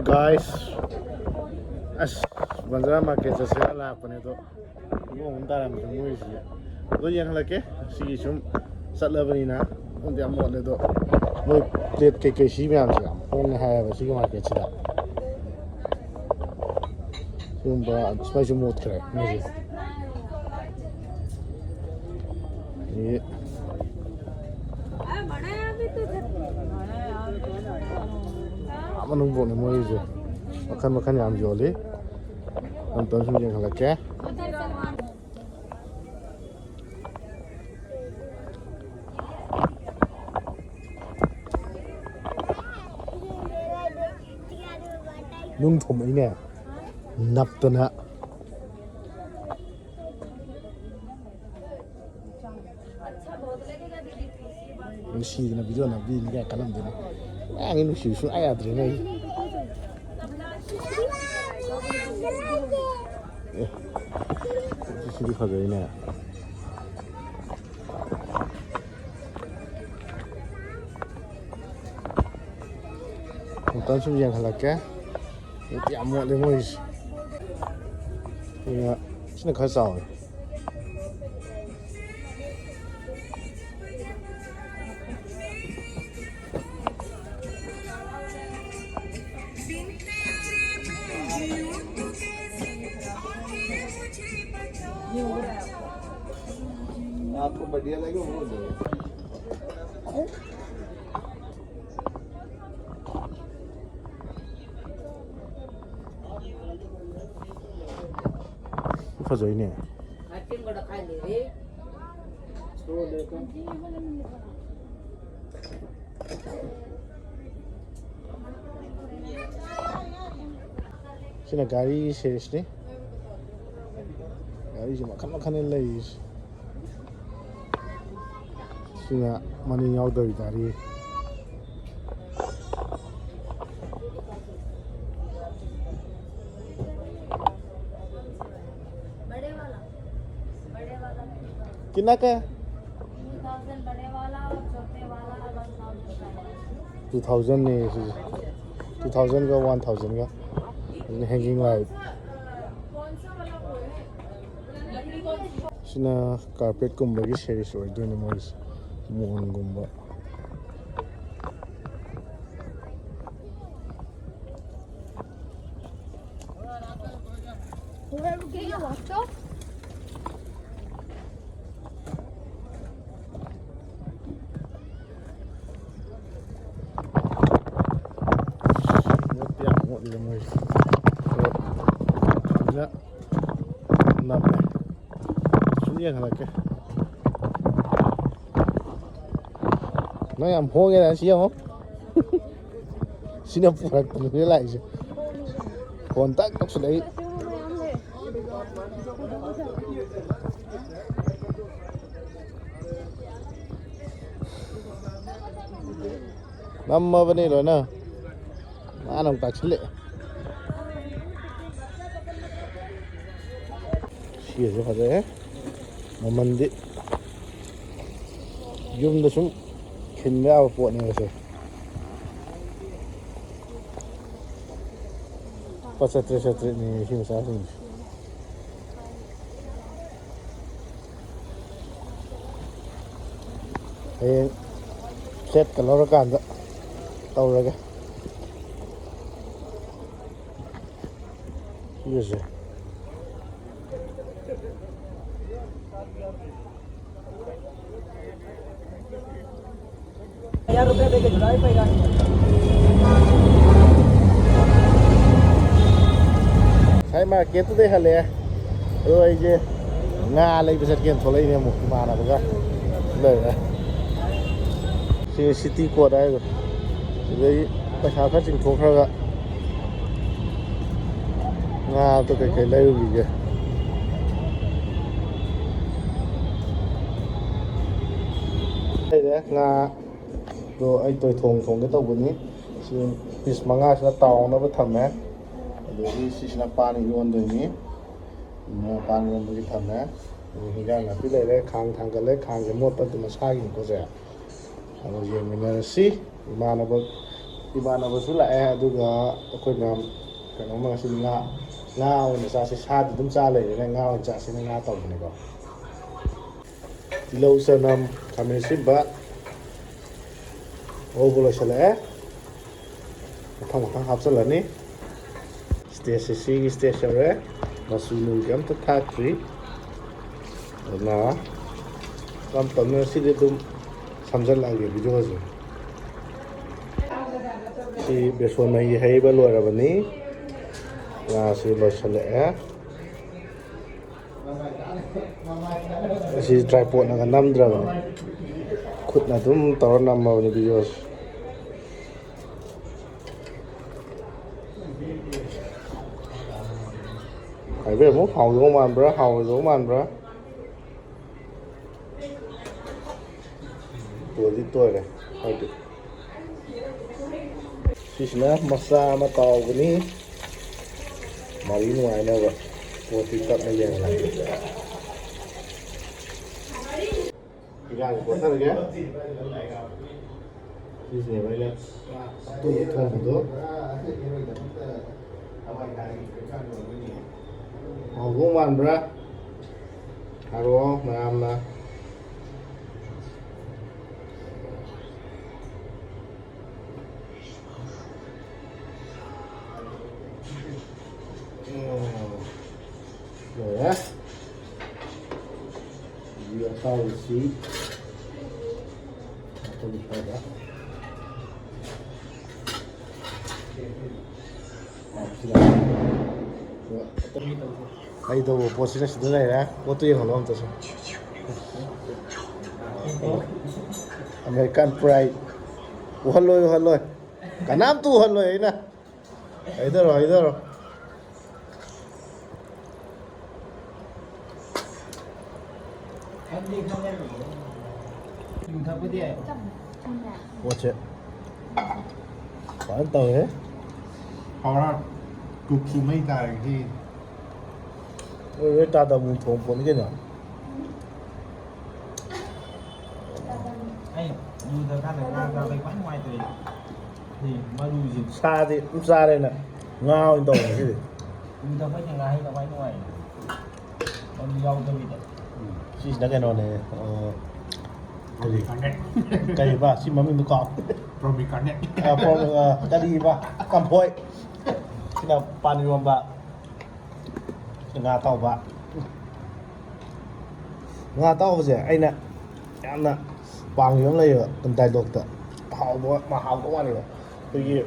guys, as Banjara Market se ala apne to mo undara mo mo isi to yang halake si sum satlabani na unde amot le do mo plate ke si myam si am hong ha ba si market si da sum ba spicy mot kare ni ये Manung bo ni mo ijo makan yam jole anton sum jeng halake nung thom ine naptana nusi na video na bi ni kalam de ang nusi su aya dre nei sidi khaga ine Tan sum yang halake ya mo le mo is ya sina kha sao आपको बढ़िया लगे वो दे फजोई ने item बड़ा खा ले रे सो लेकर sina gari series ne gari ji makan lai sina mani yaw da gari कितना का 2000 बड़े वाला और छोटे वाला 1000 ने 2000 का 1000 का हैंगिंग लाइट सिना कारपेट गुम्बा की सीरीज ओइदोने मोइस मोहन गुम्बा Where we get your laptop? Nói em hô nghe là xí không? Xin em phụ lại cùng với lại chứ. Còn tắc tóc xuống đấy. Năm bên đây rồi nè. Ăn đồng tạc xí lệ. Xìa cho phải đấy. Mà mình đi. Dùng nó xuống. Kinh vào bộ này rồi. Pasatre ni him sa him. Set kalau kan tak tahu lagi. Yes. ₹1000 देके जुलाई पैगा sai market de hale oi je nga lei besat ken tholai ne mu mana baga le si city code ai rồi dei paisa kha ching thok kha ga nga to kai lai ri ge đây đấy nga rồi ai tôi thong cái tàu của ní xin pis manga sẽ tàu nó vẫn thầm á rồi đi xin là pan luôn rồi ní mà pan luôn mới thầm á rồi ra là cái này khang thang cái lấy khang cái một tấn từ mà sai gì có rẻ rồi giờ mình là xí mà nó vẫn imanabasꯨ ꯂꯥꯛꯑꯦ ꯑꯗꯨꯒ ꯑꯩꯈꯣꯏꯅ ꯀꯩꯅꯣꯝꯃ ꯉꯁꯤ ꯉꯥ ꯑꯣꯏꯅ ꯆꯥꯁꯦ ꯁꯥꯗꯤ ꯑꯗꯨꯝ ꯆꯥ ꯂꯩꯔꯦꯅ ꯉꯥ ꯑꯣꯏꯅ ꯆꯥꯁꯦꯅ ꯉꯥ ꯇꯧꯕꯅꯦꯀꯣ ꯇꯤꯜꯍꯧ ꯆꯅꯝ ꯈꯥꯃꯦꯟ ꯑꯁꯤꯟꯕ ꯉꯧꯕ ꯂꯣꯏꯁꯤꯜꯂꯛꯑꯦ ꯃꯊꯪ ꯍꯥꯞꯆꯤꯜꯂꯅꯤ ꯁꯤꯒꯤ ꯁ꯭ꯇꯦꯖ ꯌꯧꯔꯦ ꯃꯆꯨ ꯅꯨꯡꯒꯤ ꯑꯝꯇ ꯊꯥꯛꯇ꯭ꯔꯤ ꯑꯗꯨꯅ ꯇꯞ ꯇꯞꯅ ꯁꯤꯗꯤ ꯑꯗꯨꯝ ꯁꯝꯖꯜꯂꯛꯑꯒꯦ ꯚꯤꯗꯤꯑꯣꯁꯦ ꯁꯤ ꯕꯦꯁꯣꯟ ꯃꯍꯤ ꯍꯩꯕ ꯂꯣꯏꯔꯕꯅꯤ ꯉꯥꯁꯤ ꯂꯣꯏꯁꯤꯜꯂꯛꯑꯦ ꯑꯁꯤ ꯇ꯭ꯔꯥꯏꯄꯣꯠꯅꯒ ꯅꯝꯗ꯭ꯔꯕꯅꯤ ꯈꯨꯠꯅ ꯑꯗꯨꯝ ꯇꯧꯔ ꯅꯝꯃꯕꯅꯤ ꯚꯤꯗꯤꯑꯣꯁꯦ ꯍꯥꯏꯕꯤꯔꯝꯃꯨ ꯍꯥꯎꯗꯧ ꯃꯥꯟꯕ꯭ꯔꯥ ꯍꯥꯎꯔꯣꯏꯗꯧ ꯃꯥꯟꯕ꯭ꯔꯥ ꯇꯣꯏꯗꯤ ꯇꯣꯏꯔꯦ ꯍꯥꯏꯗꯤ ꯁꯤꯁꯤꯅ ꯃꯆꯥ ꯑꯃ ꯇꯥꯎꯕꯅꯤ ꯃꯔꯤ ꯅꯨꯡꯉꯥꯏꯅꯕ ꯄꯣꯠꯇꯤ ꯇꯞꯅ ꯌꯦꯡꯉꯒꯦ ꯏꯔꯥꯡ ꯄꯣꯊꯔꯒꯦ ꯁꯤꯁꯤꯅꯦꯕ ꯑꯩꯅ ꯑꯇꯣꯏꯕ ꯊꯣꯡꯕꯗꯣ ꯍꯥꯎꯗꯧ ꯃꯥꯟꯕ꯭ꯔꯥ ꯍꯥꯏꯔꯛꯑꯣ ꯃꯌꯥꯝꯅ ꯂꯣꯏꯔꯦ ꯑꯇꯥꯎꯕꯁꯤ ꯁ꯭ꯋꯥꯏꯗ ꯑꯩ ꯇꯧꯕ ꯄꯣꯠꯁꯤꯅ ꯁꯤꯗ ꯂꯩꯔꯦ ꯄꯣꯠꯇꯨ ꯌꯦꯡꯍꯜꯂꯣ ꯑꯝꯇꯁꯨ ꯑꯃꯦꯔꯤꯀꯥꯟ ꯄ꯭ꯔꯥꯏꯠ ꯎꯍꯜꯂꯣꯏ ꯀꯅꯥꯝꯇ ꯎꯍꯜꯂꯣꯏ ꯑꯩꯅ ꯍꯩꯙꯔꯣ ꯄꯣꯠꯁꯦ ꯐꯖꯅ ꯇꯧꯋꯦ ꯍꯧꯔ ꯀꯨꯛꯁꯨ ꯃꯩ ꯇꯥꯔꯒꯗꯤ ꯂꯣꯏ ꯇꯥꯗꯕꯨ ꯊꯣꯡ ꯄꯣꯠꯅꯤ ꯀꯩꯅꯣ ꯑꯩ ꯌꯨꯗ ꯀꯥꯟꯗ ꯉꯥ ꯆꯥꯕꯩ ꯈ꯭ꯋꯥꯏ ꯅꯨꯡꯉꯥꯏꯇ꯭ꯔꯦ ꯁꯤ ꯃꯔꯨꯁꯤ ꯁꯥꯗꯤ ꯑꯗꯨꯝ ꯆꯥꯔꯦꯅ ꯉꯥ ꯑꯣꯏꯅ ꯇꯧꯕꯅꯦ ꯁꯤꯗꯤ ꯌꯨꯗ ꯑꯩꯈꯣꯏꯅ ꯉꯥꯍꯩꯅ ꯈ꯭ꯋꯥꯏ ꯅꯨꯡꯉꯥꯏ ꯃꯔꯨ ꯌꯥꯎꯗꯕꯤꯗ ꯁꯤꯁꯤꯅ ꯀꯩꯅꯣꯅꯦ ꯀꯔꯤꯕ ꯁꯤ ꯃꯃꯤꯡꯗꯨ ꯀꯥꯎ ꯀꯔꯤꯕ ꯀꯝꯐꯣꯏ ꯁꯤꯅ ꯄꯥꯟ ꯏꯔꯣꯝꯕ ꯉꯥ ꯑꯇꯥꯎꯕ ꯉꯥ ꯑꯇꯥꯎꯕꯁꯦ ꯑꯩꯅ ꯌꯥꯝꯅ ꯄꯥꯝꯈꯤꯕ ꯑꯃ ꯂꯩꯌꯦꯕ ꯗꯥꯏꯂꯣꯛꯇ ꯍꯥꯎꯗꯧ ꯃꯥꯜꯂꯦꯕ ꯑꯩꯈꯣꯏꯒꯤ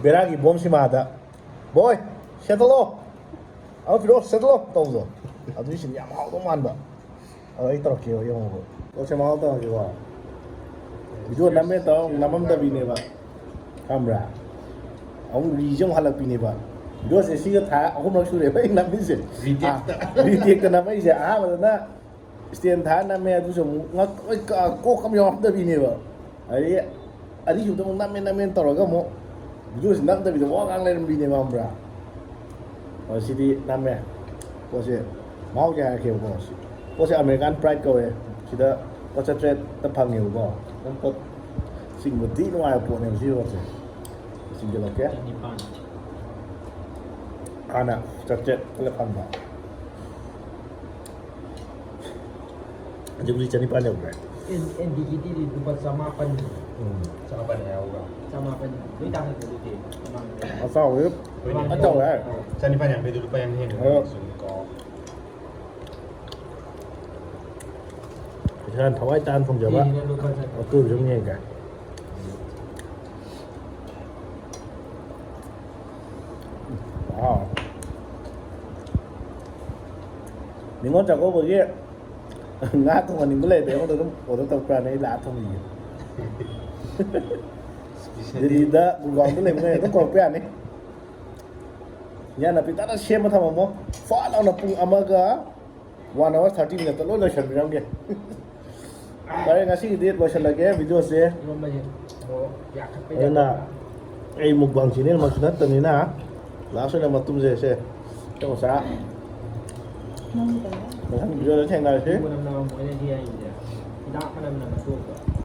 ꯕꯦꯔꯥꯒꯤ ꯕꯣꯝ ꯁꯤꯃꯥꯗ ꯕꯣꯏ ꯁꯦꯠꯇꯠꯂꯣ ꯑꯃ ꯄꯤꯔꯛꯑꯣ ꯁꯦꯠꯇꯠꯂꯣ ꯇꯧꯕꯗꯣ ꯑꯗꯨꯒꯤꯁꯤꯅ ꯌꯥꯝ ꯍꯥꯎꯗꯧ ꯃꯥꯟꯕ ꯑꯗꯣ ꯑꯩ ꯇꯧꯔꯛꯀꯦꯕ ꯌꯦꯡꯉꯣꯕ ꯄꯣꯠꯁꯦ ꯃꯍꯥꯎ ꯇꯧꯔꯛꯀꯦꯀꯣ ꯚꯤꯗꯤꯑꯣ ꯅꯝꯃꯦ ꯇꯧꯔ ꯅꯝꯃꯝꯗꯕꯤꯅꯦꯕ ꯈꯪꯕ꯭ꯔꯥ ꯑꯃꯨꯛ ꯔꯤꯁꯦ ꯑꯃꯨꯛ ꯍꯜꯂꯛꯄꯤꯅꯦꯕ ꯚꯤꯗꯤꯑꯣꯁꯦ ꯁꯤꯒ ꯊꯥ 3ꯔꯛ ꯁꯨꯔꯦꯕ ꯑꯩ ꯅꯝꯃꯤꯁꯦ ꯔꯤꯇꯦꯛꯇ ꯅꯝꯃꯛꯏꯁꯦ ꯑꯍꯥꯟꯕꯗꯅ ꯏꯁꯇꯦꯟ ꯊꯥꯔ ꯅꯝꯃꯦ ꯑꯗꯨꯁꯨ ꯑꯃꯨꯛ ꯀꯣꯛ ꯑꯃ ꯌꯥꯎꯔꯝꯗꯕꯤꯅꯦꯕ ꯑꯗꯒꯤ ꯑꯅꯤꯁꯨꯕꯗ ꯑꯃꯨꯛ ꯅꯝꯃꯦ ꯇꯧꯔꯒ ꯑꯃꯨꯛ ꯚꯤꯗꯤꯑꯣꯁꯦ ꯅꯝꯗꯕꯤꯗ ꯋꯥ ꯂꯩꯔꯝꯕꯤꯅꯦꯕ ꯈꯪꯕ꯭ꯔꯥ ꯁꯤꯗꯤ ꯅꯝꯃꯦ ꯄꯣꯠꯁꯦ ꯃꯍꯥꯎꯁꯦ ꯍꯥꯏꯔꯛꯀꯦꯕꯀꯣ ꯄꯣꯠꯁꯦ ꯑꯃꯦꯔꯤꯀꯥꯟ ꯄ꯭ꯔꯥꯏꯠ ꯀꯧꯋꯦ ꯁꯤꯗ ꯄꯣꯠ 800ꯇ ꯐꯪꯉꯦꯕꯀꯣ ꯑꯗꯨꯝ ꯄꯣꯠ ꯆꯤꯡꯕ ꯊꯤ ꯅꯨꯡꯉꯥꯏꯕ ꯄꯣꯠꯅꯦꯕ ꯁꯤ ꯄꯣꯠꯁꯦ ꯆꯤꯡꯁꯤꯜꯂꯛꯀꯦ ꯍꯥꯟꯅ 800ꯇ ꯐꯪꯕ ꯍꯧꯖꯤꯛ 9,000 ꯌꯧꯈ꯭ꯔꯦ NDGT ꯂꯨꯄꯥ 900 ꯌꯥꯎꯕ꯭ꯔꯥ 900 ꯂꯣꯏ ꯇꯥꯡꯈꯠꯂꯦ ꯑꯆꯥꯎꯕ ꯑꯆꯥꯎꯕ ꯍꯥꯏ 1,250ꯗꯨ ꯂꯨꯄꯥ 50 ꯍꯦꯟꯒ꯭ꯔꯦ ꯏꯁꯥꯅ ꯊꯋꯥꯏ ꯇꯥꯅ ꯊꯣꯡꯖꯕ ꯑꯇꯣꯏꯕ ꯁꯨꯝ ꯌꯦꯡꯒꯦ ꯅꯤꯉꯣꯜ ꯆꯥꯛꯀꯧꯕꯒꯤ ꯉꯥ ꯊꯣꯡꯍꯟꯅꯤꯡꯕ ꯂꯩꯔꯗꯤ ꯑꯩꯉꯣꯟꯗ ꯑꯗꯨꯝ ꯑꯣꯔꯗꯔ ꯇꯧꯔꯛꯄ꯭ꯔꯥꯅ ꯑꯩ ꯂꯥꯛꯑ ꯊꯣꯡꯕꯤꯒꯦ ꯗꯦꯜꯂꯤꯗ ꯒꯨꯔꯒꯥꯎꯟꯗ ꯂꯩꯕꯉꯩ ꯑꯗꯨꯝ ꯀꯧꯔꯛꯄ ꯌꯥꯅꯤ ꯌꯥꯝꯅ ꯄꯤꯛꯇꯛꯅ ꯁꯦꯝꯃ ꯊꯝꯃꯝꯃꯣ ꯐꯠ ꯂꯥꯎꯅ ꯄꯨꯡ 1:30 ꯂꯣꯏ ꯂꯣꯏꯁꯟꯕꯤꯔꯝꯒꯦ ꯐꯔꯦ ꯉꯁꯤꯒꯤꯗꯤ ꯂꯣꯏꯁꯤꯜꯂꯒꯦ ꯚꯤꯗꯤꯑꯣꯁꯦ ꯑꯗꯨꯅ ꯑꯩ ꯃꯨꯛꯕꯥꯡ ꯆꯦꯅꯦꯜꯃꯛꯁꯨ ꯅꯠꯇꯕꯅꯤꯅ ꯂꯥꯁ ꯑꯣꯏꯅ ꯃꯇꯨꯡꯁꯦ ꯃꯆꯥ ꯃꯊꯪ ꯚꯤꯗꯤꯑꯣꯗ ꯊꯦꯡꯅꯔꯁꯤ ꯃꯅꯝ ꯅꯝꯃꯝꯃꯣꯏꯅꯦ ꯁꯤ ꯍꯥꯏꯁꯦ ꯍꯤꯗꯥꯛ ꯃꯅꯝ ꯅꯝꯃ ꯇꯣꯛꯄ